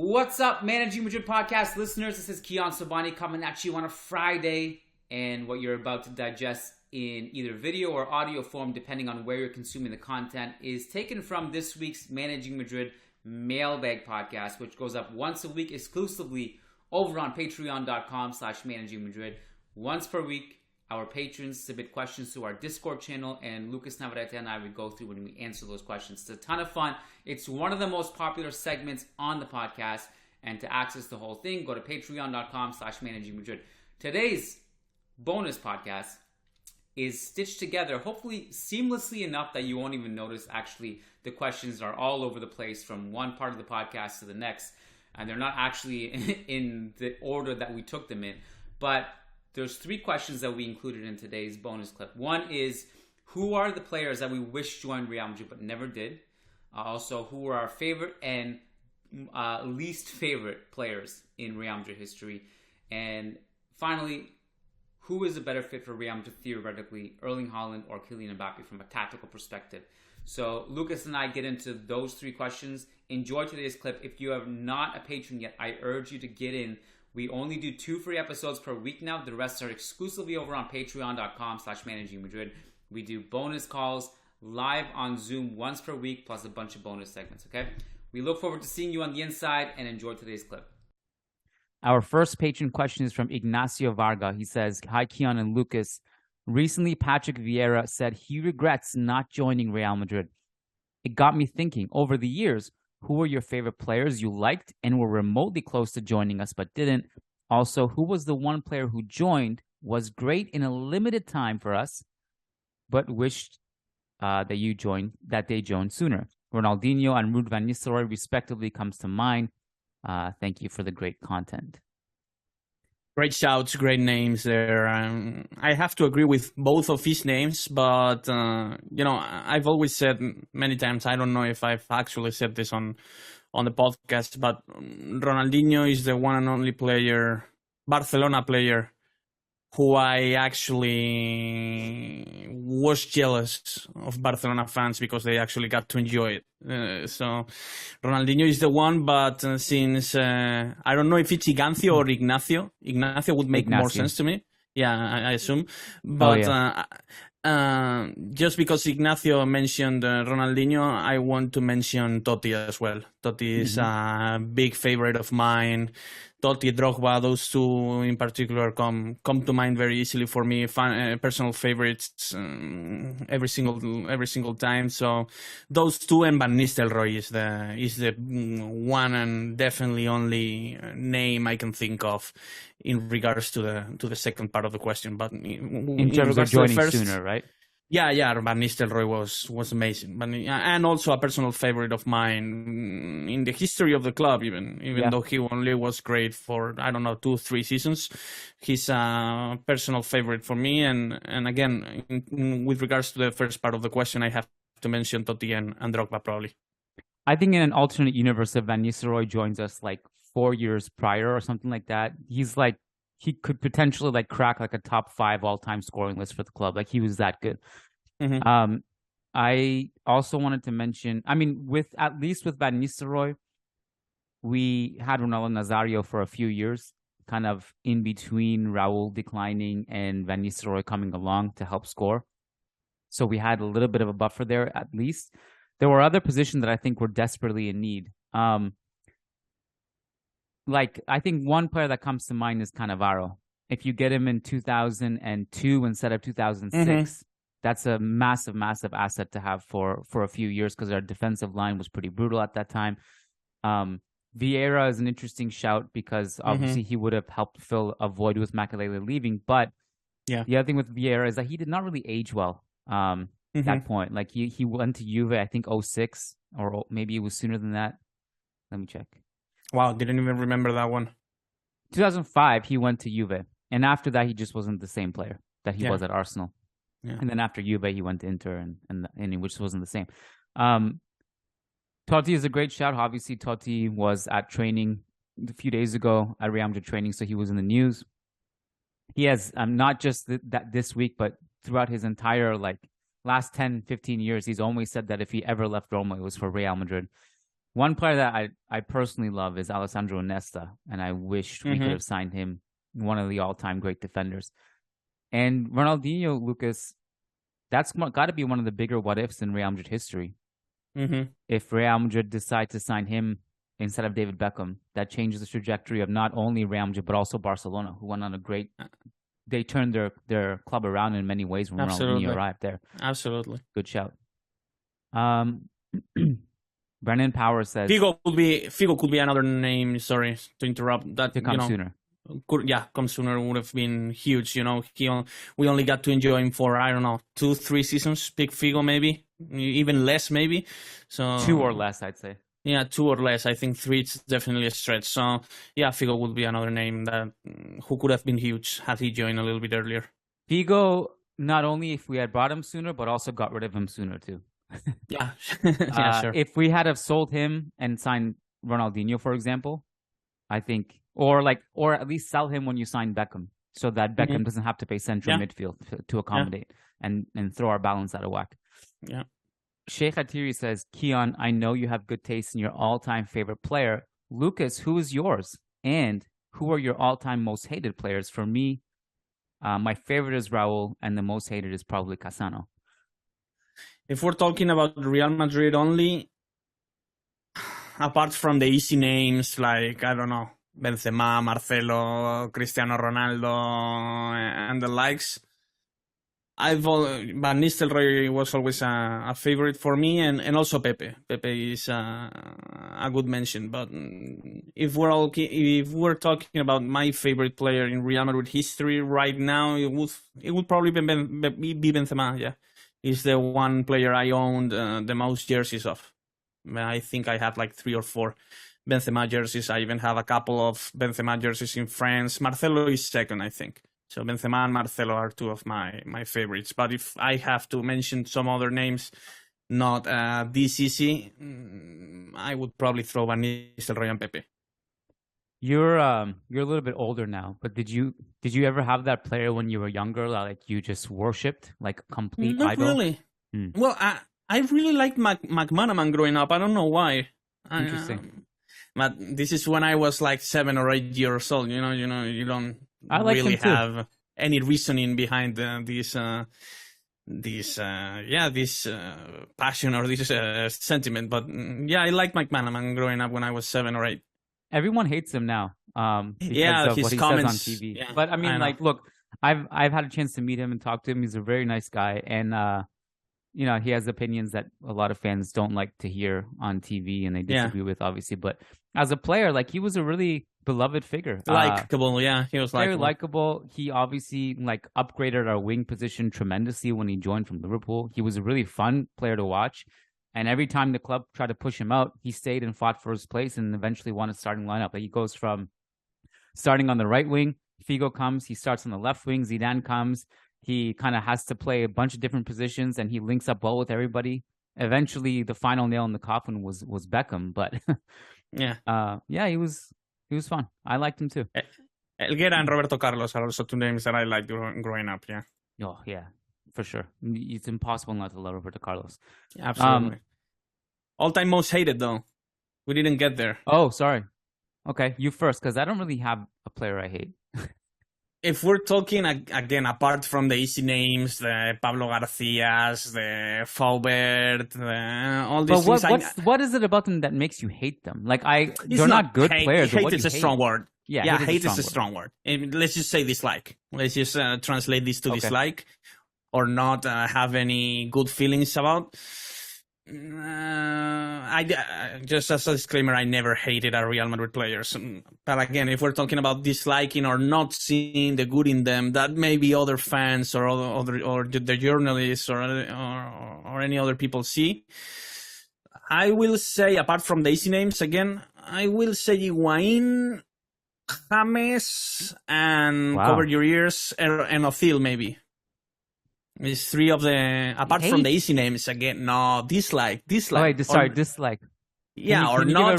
What's up, Managing Madrid Podcast listeners? This is Kiyan Sobhani coming at you on a Friday, and what you're about to digest in either video or audio form, depending on where you're consuming the content, is taken from this week's Managing Madrid mailbag podcast, which goes up once a week exclusively over on patreon.com/Managing Madrid. Once per week, our patrons submit questions to our Discord channel, and Lucas, Navarrete, and I would go through when we answer those questions. It's a ton of fun. It's one of the most popular segments on the podcast, and to access the whole thing, go to patreon.com/Managing Madrid. Today's bonus podcast is stitched together, hopefully seamlessly enough that you won't even notice. Actually, the questions are all over the place from one part of the podcast to the next, and they're not actually in the order that we took them in. But there's three questions that we included in today's bonus clip. One is, who are the players that we wish joined Real Madrid but never did? Also, who are our favorite and least favorite players in Real Madrid history? And finally, who is a better fit for Real Madrid theoretically, Erling Haaland or Kylian Mbappe from a tactical perspective? So Lucas and I get into those three questions. Enjoy today's clip. If you are not a patron yet, I urge you to get in. We only do 2 free episodes per week now. The rest are exclusively over on patreon.com/Managing Madrid. We do bonus calls live on Zoom once per week, plus a bunch of bonus segments, okay? We look forward to seeing you on the inside, and enjoy today's clip. Our first patron question is from Ignacio Varga. He says, "Hi, Kiyan and Lucas. Recently, Patrick Vieira said he regrets not joining Real Madrid. It got me thinking, over the years, who were your favorite players you liked and were remotely close to joining us but didn't? Also, who was the one player who joined, was great in a limited time for us, but wished that they joined sooner? Ronaldinho and Ruud van Nistelrooy respectively comes to mind. Thank you for the great content." Great shouts, great names there. I have to agree with both of his names, but, I've always said many times, I don't know if I've actually said this on the podcast, but Ronaldinho is the one and only Barcelona player, who I actually was jealous of Barcelona fans because they actually got to enjoy it. So Ronaldinho is the one, but since I don't know if it's Igancio or Ignacio would make more sense to me. Yeah, I assume. But just because Ignacio mentioned Ronaldinho, I want to mention Totti as well. Totti is a big favorite of mine. Totti, Drogba, those two in particular come to mind very easily for me. Personal favorites every single time. So those two, and Van Nistelrooy is the one and definitely only name I can think of in regards to the second part of the question. But in terms of joining sooner, right? Yeah, Van Nistelrooy was amazing, and also a personal favorite of mine in the history of the club. Even though he only was great for 2-3 seasons, he's a personal favorite for me. And again, with regards to the first part of the question, I have to mention Totti and Drogba probably. I think in an alternate universe, if Van Nistelrooy joins us like 4 years prior or something like that, he could potentially crack a top 5 all-time scoring list for the club. He was that good. I also wanted to mention, with Van Nistelrooy, we had Ronaldo Nazario for a few years, kind of in between Raul declining and Van Nistelrooy coming along to help score. So we had a little bit of a buffer there, at least. There were other positions that I think were desperately in need. I think one player that comes to mind is Cannavaro. If you get him in 2002 instead of 2006, that's a massive, massive asset to have for a few years, because our defensive line was pretty brutal at that time. Vieira is an interesting shout because obviously he would have helped fill a void with Makelele leaving. But the other thing with Vieira is that he did not really age well at that point. He went to Juve, I think 2006, or maybe it was sooner than that. Let me check. Wow, didn't even remember that one. 2005, he went to Juve. And after that, he just wasn't the same player that he was at Arsenal. Yeah. And then after Juve, he went to Inter, and he just wasn't the same. Totti is a great shout. Obviously, Totti was at training a few days ago at Real Madrid training, so he was in the news. He has not just that this week, but throughout his entire last 10, 15 years, he's always said that if he ever left Roma, it was for Real Madrid. One player that I personally love is Alessandro Nesta, and I wish we could have signed him, one of the all-time great defenders. And Ronaldinho, Lucas, that's got to be one of the bigger what-ifs in Real Madrid history. If Real Madrid decide to sign him instead of David Beckham, that changes the trajectory of not only Real Madrid, but also Barcelona, who went on a great... They turned their club around in many ways when Ronaldinho arrived there. Absolutely. Good shout. Brennan Power says... Figo could be another name, sorry to interrupt. That to come sooner. Come sooner would have been huge. We only got to enjoy him for, I don't know, 2-3 seasons. Big Figo maybe, even less maybe. So 2 or less, I'd say. Yeah, 2 or less. I think 3 is definitely a stretch. So yeah, Figo would be another name that who could have been huge had he joined a little bit earlier. Figo, not only if we had brought him sooner, but also got rid of him sooner too. Yeah, yeah, sure. If we had have sold him and signed Ronaldinho, for example, I think, or at least sell him when you sign Beckham, so that Beckham doesn't have to pay central midfield to accommodate and throw our balance out of whack. Yeah. Sheikh Atiri says, Kiyan, I know you have good taste in your all-time favorite player. Lucas, who is yours? And who are your all-time most hated players? For me, my favorite is Raul, and the most hated is probably Cassano. If we're talking about Real Madrid only, apart from the easy names like, I don't know, Benzema, Marcelo, Cristiano Ronaldo, and the likes, Van Nistelrooy was always a favorite for me, and also Pepe. Pepe is a good mention. But if we're talking about my favorite player in Real Madrid history right now, it would probably be Benzema. Yeah, he's the one player I owned the most jerseys of. I think I have like 3 or 4 Benzema jerseys. I even have a couple of Benzema jerseys in France. Marcelo is second, I think. So Benzema and Marcelo are 2 of my favorites. But if I have to mention some other names, not this easy, I would probably throw Van Nistelrooy and Pepe. You're a little bit older now, but did you ever have that player when you were younger, like you just worshipped, like a complete Not idol? Really. Well, I really liked McManaman growing up. I don't know why. Interesting. But this is when I was like 7 or 8 years old. You don't really have any reasoning behind this passion or this sentiment. But yeah, I liked McManaman growing up when I was 7 or 8. Everyone hates him now. Because of his what he comments says on TV. Yeah, but I mean, look, I've had a chance to meet him and talk to him. He's a very nice guy, and he has opinions that a lot of fans don't like to hear on TV, and they disagree with, obviously. But as a player, he was a really beloved figure. Likeable, he was very likable. He obviously upgraded our wing position tremendously when he joined from Liverpool. He was a really fun player to watch. And every time the club tried to push him out, he stayed and fought for his place and eventually won a starting lineup. He goes from starting on the right wing, Figo comes, he starts on the left wing, Zidane comes. He kind of has to play a bunch of different positions, and he links up well with everybody. Eventually, the final nail in the coffin was Beckham, but he was fun. I liked him too. Elguera and Roberto Carlos are also 2 names that I liked growing up. Yeah. Oh yeah, for sure. It's impossible not to love Roberto Carlos. Absolutely. All-time most hated though. We didn't get there. Oh, sorry. Okay, you first, because I don't really have a player I hate. If we're talking, again, apart from the easy names, the Pablo Garcias, the Faubert, all these things. What is it about them that makes you hate them? They're not good players. Hate is a strong word. Yeah, hate is a strong word. Let's just say dislike. Let's just translate this to dislike or not have any good feelings about. Just as a disclaimer, I never hated our Real Madrid players. But again, if we're talking about disliking or not seeing the good in them, that maybe other fans or the journalists or any other people see. I will say, apart from the easy names, again, I will say Higuaín, James, and cover your ears, and Ozil maybe. It's 3 of the, apart from the easy names, again, no, dislike. Oh, wait, dislike. Yeah, or not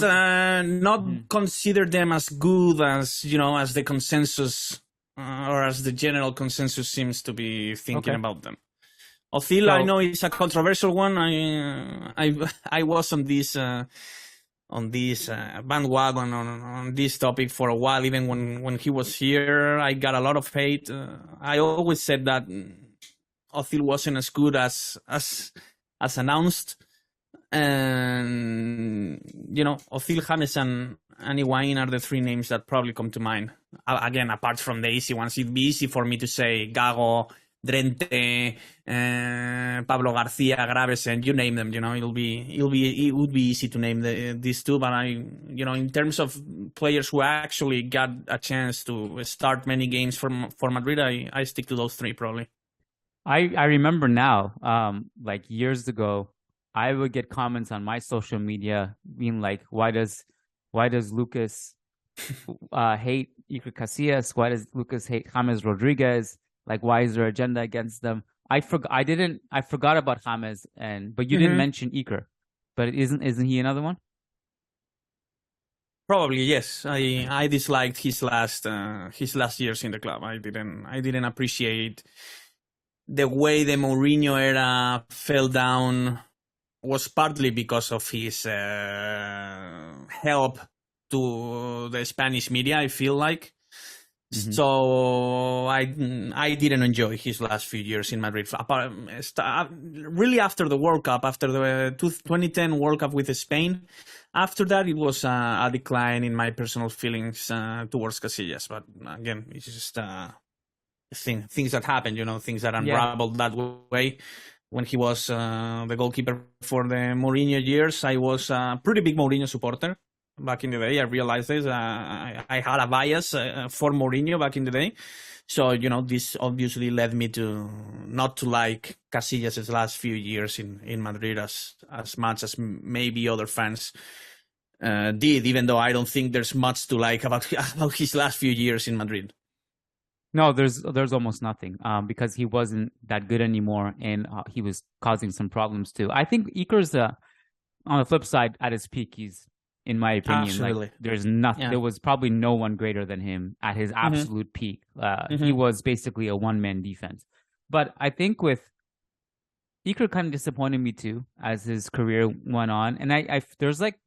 consider them as good as, as the consensus, or as the general consensus seems to be thinking about them. Ozil, I know it's a controversial one. I was on this this bandwagon on this topic for a while. Even when he was here, I got a lot of hate. I always said that Ozil wasn't as good as announced, and Ozil, James, and Higuain are the three names that probably come to mind. Again, apart from the easy ones, it'd be easy for me to say Gago, Drente, Pablo Garcia, Gravesen, you name them. It would be easy to name these two. But in terms of players who actually got a chance to start many games for Madrid, I stick to those three probably. I remember now, like years ago, I would get comments on my social media being like, "Why does Lucas hate Iker Casillas? Why does Lucas hate James Rodriguez? Like, why is there agenda against them?" I forgot about James, but you didn't mention Iker. But isn't he another one? Probably yes. I disliked his last years in the club. I didn't appreciate the way the Mourinho era fell down. Was partly because of his help to the Spanish media, I feel like. Mm-hmm. So I didn't enjoy his last few years in Madrid. Really after the World Cup, after the 2010 World Cup with Spain, after that it was a decline in my personal feelings towards Casillas. But again, it's just things that happen, things that unraveled that way. When he was the goalkeeper for the Mourinho years, I was a pretty big Mourinho supporter back in the day. I realized this. I had a bias for Mourinho back in the day. So, this obviously led me to not to like Casillas' last few years in Madrid as much as maybe other fans did, even though I don't think there's much to like about his last few years in Madrid. No, there's almost nothing because he wasn't that good anymore, and he was causing some problems too. I think Iker's on the flip side at his peak. He's, in my opinion, absolutely. There's nothing. Yeah. There was probably no one greater than him at his absolute peak. He was basically a one-man defense. But I think with Iker, kind of disappointed me too as his career went on. And I there's like,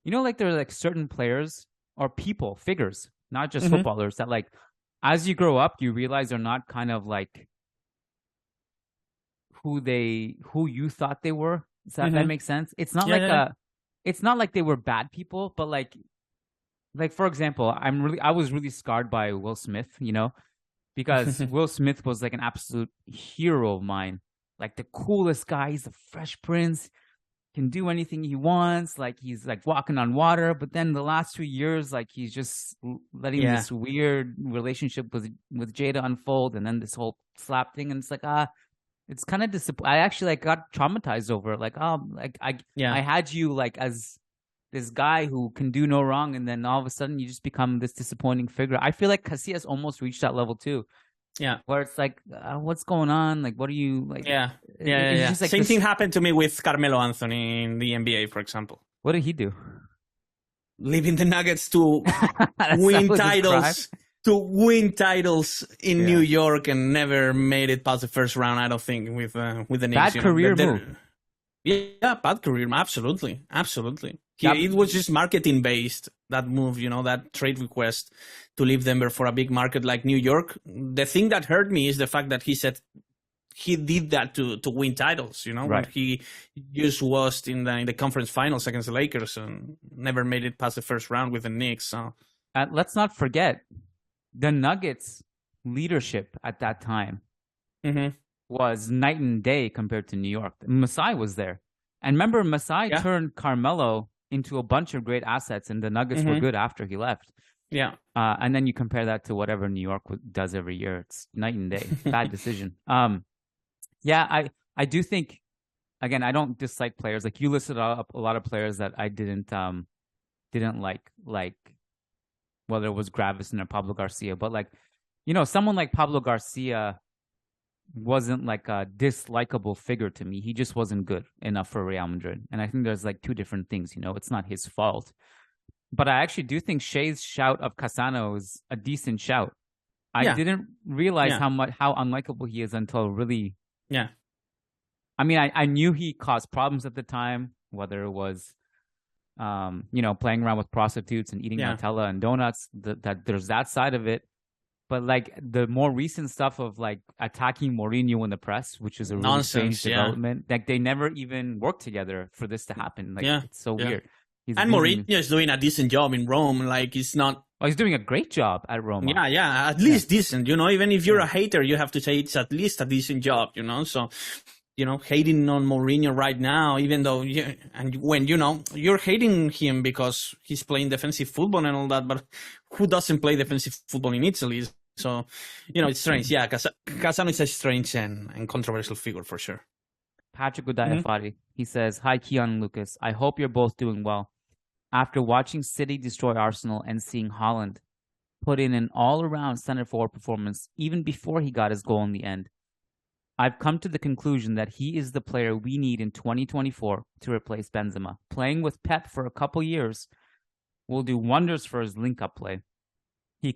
there's like certain players or people, figures, not just footballers, that like, as you grow up, you realize they're not kind of like who you thought they were. Does that make sense? It's not it's not like they were bad people, but like for example, I was really scarred by Will Smith, because Will Smith was like an absolute hero of mine, like the coolest guy. He's the Fresh Prince. Can do anything he wants, like he's like walking on water. But then the last 2 years, like he's just letting this weird relationship with Jada unfold, and then this whole slap thing, and it's like it's kind of I actually like got traumatized over it. Like I had you like as this guy who can do no wrong, and then all of a sudden you just become this disappointing figure. I feel like Casillas almost reached that level too. Yeah, where it's like, what's going on? Like, what are you like? Yeah. Just like Same thing happened to me with Carmelo Anthony in the NBA, for example. What did he do? Leaving the Nuggets to win titles, in New York, and never made it past the first round. I don't think with the Knicks. Bad career move. Yeah, bad career. Absolutely. It was just marketing based, that move, that trade request to leave Denver for a big market like New York. The thing that hurt me is the fact that he said he did that to win titles, right. When he just was in the conference finals against the Lakers and never made it past the first round with the Knicks. So let's not forget the Nuggets leadership at that time was night and day compared to New York. Masai was there. And remember, Masai turned Carmelo into a bunch of great assets, and the Nuggets were good after he left. Yeah. And then you compare that to whatever New York does every year. It's night and day. Bad decision. I do think, again, I don't dislike players. Like you listed up a lot of players that I didn't like whether it was Gravesen or Pablo Garcia. But like, someone like Pablo Garcia wasn't like a dislikable figure to me. He just wasn't good enough for Real Madrid. And I think there's like two different things, it's not his fault. But I actually do think Shay's shout of Cassano is a decent shout. I didn't realize how unlikable he is until really. Yeah. I mean, I knew he caused problems at the time, whether it was playing around with prostitutes and eating Nutella and donuts. That there's that side of it. But like the more recent stuff of like attacking Mourinho in the press, which is a really strange development. Like they never even worked together for this to happen. Like it's so weird. And Mourinho is doing a decent job in Rome. Like it's not. Oh, he's doing a great job at Roma. Yeah, at least decent. Even if you're a hater, you have to say it's at least a decent job. So. Hating on Mourinho right now, even though, when you're hating him because he's playing defensive football and all that, but who doesn't play defensive football in Italy? So, it's strange. Yeah, Casano is a strange and controversial figure for sure. Patrick Udayafari, he says, "Hi, Kiyan and Lucas. I hope you're both doing well. After watching City destroy Arsenal and seeing Haaland put in an all-around center-forward performance even before he got his goal in the end, I've come to the conclusion that he is the player we need in 2024 to replace Benzema. Playing with Pep for a couple years will do wonders for his link-up play. He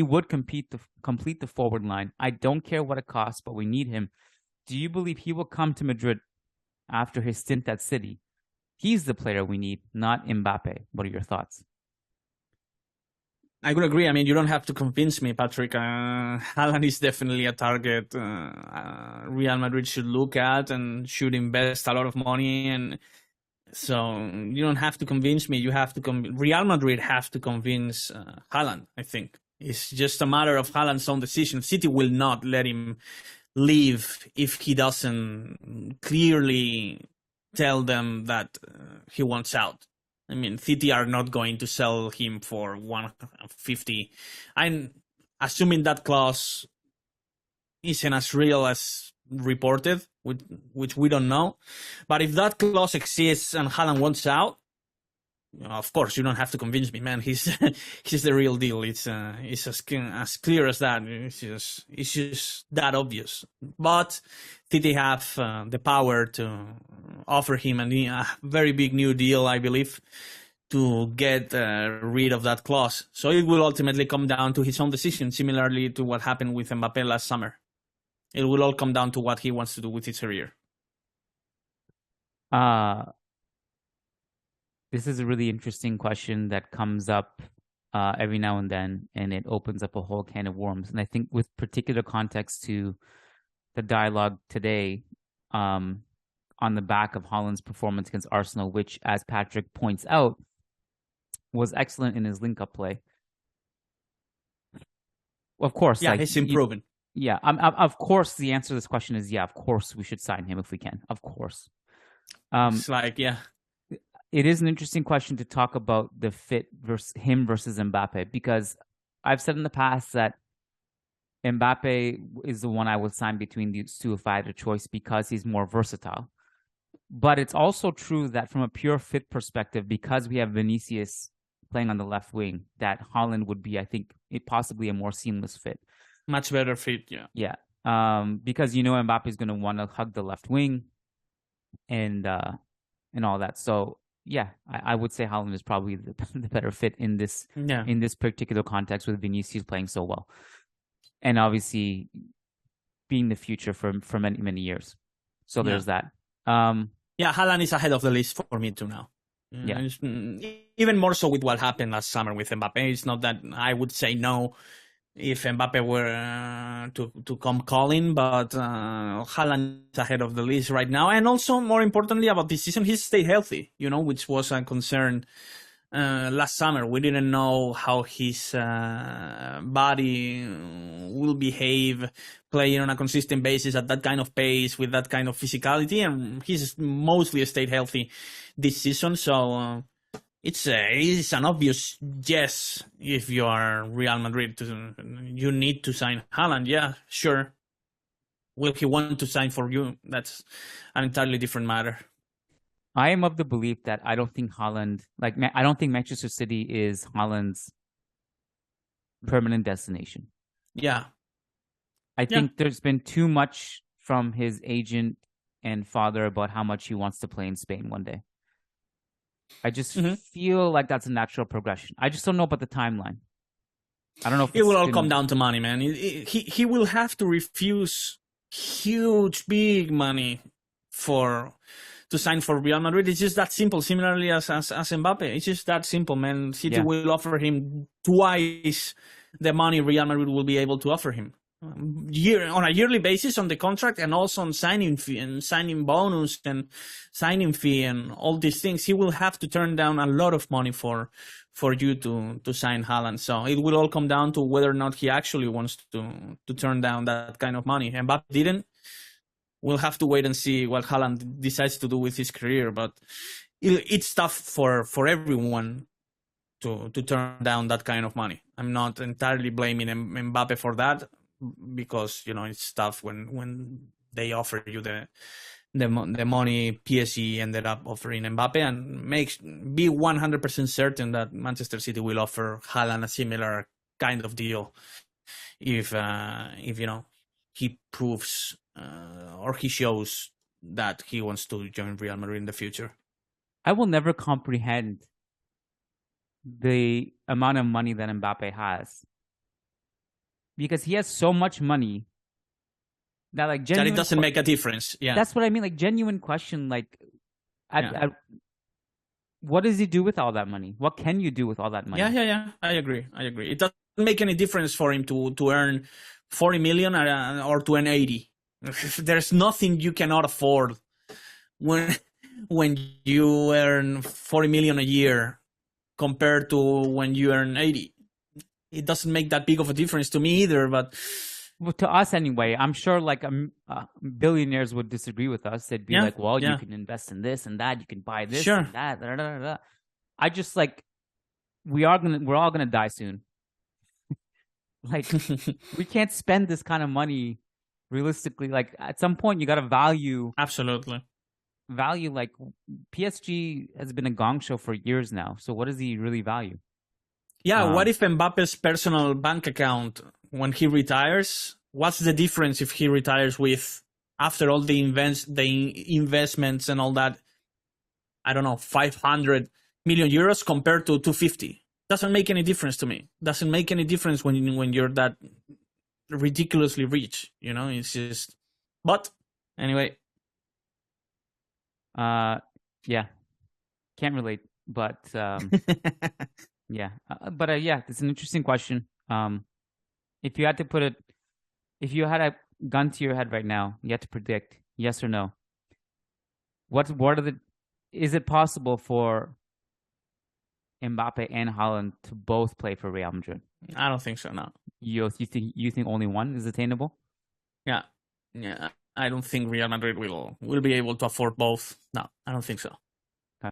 would complete the forward line. I don't care what it costs, but we need him. Do you believe he will come to Madrid after his stint at City? He's the player we need, not Mbappe. What are your thoughts?" I would agree. I mean, you don't have to convince me, Patrick. Haaland is definitely a target Real Madrid should look at and should invest a lot of money. And so you don't have to convince me. You have to Real Madrid have to convince Haaland, I think. It's just a matter of Haaland's own decision. City will not let him leave if he doesn't clearly tell them that he wants out. I mean, City are not going to sell him for 150. I'm assuming that clause isn't as real as reported, which we don't know. But if that clause exists and Haaland wants out, of course, you don't have to convince me, man. He's the real deal. It's as clear as that. It's just that obvious. But City have the power to offer him a very big new deal, I believe, to get rid of that clause. So it will ultimately come down to his own decision, similarly to what happened with Mbappe last summer. It will all come down to what he wants to do with his career. This is a really interesting question that comes up every now and then, and it opens up a whole can of worms. And I think with particular context to the dialogue today, on the back of Haaland's performance against Arsenal, which, as Patrick points out, was excellent in his link-up play. Of course. Yeah, he's improving. Of course, the answer to this question is of course we should sign him if we can. Of course. It is an interesting question to talk about the fit versus Mbappe, because I've said in the past that Mbappe is the one I would sign between these two if I had a choice because he's more versatile. But it's also true that from a pure fit perspective, because we have Vinicius playing on the left wing, that Haaland would be, I think, possibly a more seamless fit. Much better fit, yeah. Yeah, because Mbappe is going to want to hug the left wing and all that. So yeah, I would say Haaland is probably the better fit in this particular context with Vinicius playing so well, and obviously being the future for many, many years. So there's that. Haaland is ahead of the list for me too now. Yeah, even more so with what happened last summer with Mbappe. It's not that I would say no if Mbappe were to come calling, but Haaland is ahead of the list right now. And also, more importantly, about this season, he's stayed healthy, which was a concern last summer. We didn't know how his body will behave playing on a consistent basis at that kind of pace with that kind of physicality, and he's mostly stayed healthy this season. So it's an obvious yes if you are Real Madrid. You need to sign Haaland. Yeah, sure. Will he want to sign for you? That's an entirely different matter. I am of the belief that I don't think Haaland, I don't think Manchester City is Haaland's permanent destination. Yeah. I think there's been too much from his agent and father about how much he wants to play in Spain one day. I just feel like that's a natural progression. I just don't know about the timeline. I don't know if it will all come down to money, man. He will have to refuse huge, big money sign for Real Madrid. It's just that simple. Similarly as Mbappe, it's just that simple, man. City will offer him twice the money Real Madrid will be able to offer him. On a yearly basis on the contract, and also on signing fee and signing bonus and signing fee and all these things. He will have to turn down a lot of money for you to sign Haaland. So it will all come down to whether or not he actually wants to turn down that kind of money. And Mbappe didn't. We'll have to wait and see what Haaland decides to do with his career. But it's tough for everyone to turn down that kind of money. I'm not entirely blaming Mbappe for that, because it's tough when they offer you the money PSG ended up offering Mbappe, and be 100% certain that Manchester City will offer Haaland a similar kind of deal if he proves or he shows that he wants to join Real Madrid in the future. I will never comprehend the amount of money that Mbappe has, because he has so much money that that it doesn't make a difference. Yeah, that's what I mean. Genuine question. What does he do with all that money? What can you do with all that money? Yeah. I agree. It doesn't make any difference for him to earn 40 million or to earn 80. There's nothing you cannot afford when you earn 40 million a year compared to when you earn 80. It doesn't make that big of a difference to me either, but well, to us anyway. I'm sure billionaires would disagree with us. They'd be you can invest in this and that, you can buy this and that. Da, da, da, da. I just we're all gonna die soon. We can't spend this kind of money realistically. At some point you gotta value PSG has been a gong show for years now. So what does he really value? Yeah, what if Mbappe's personal bank account, when he retires, what's the difference if he retires with, after all the investments and all that, I don't know, 500 million euros compared to 250? Doesn't make any difference to me. Doesn't make any difference when you're that ridiculously rich. It's just. But anyway. Yeah, can't relate, but yeah, it's an interesting question. If you had a gun to your head right now, you had to predict yes or no. Is it possible for Mbappe and Haaland to both play for Real Madrid? I don't think so. No. You think only one is attainable? Yeah. I don't think Real Madrid will be able to afford both. No, I don't think so.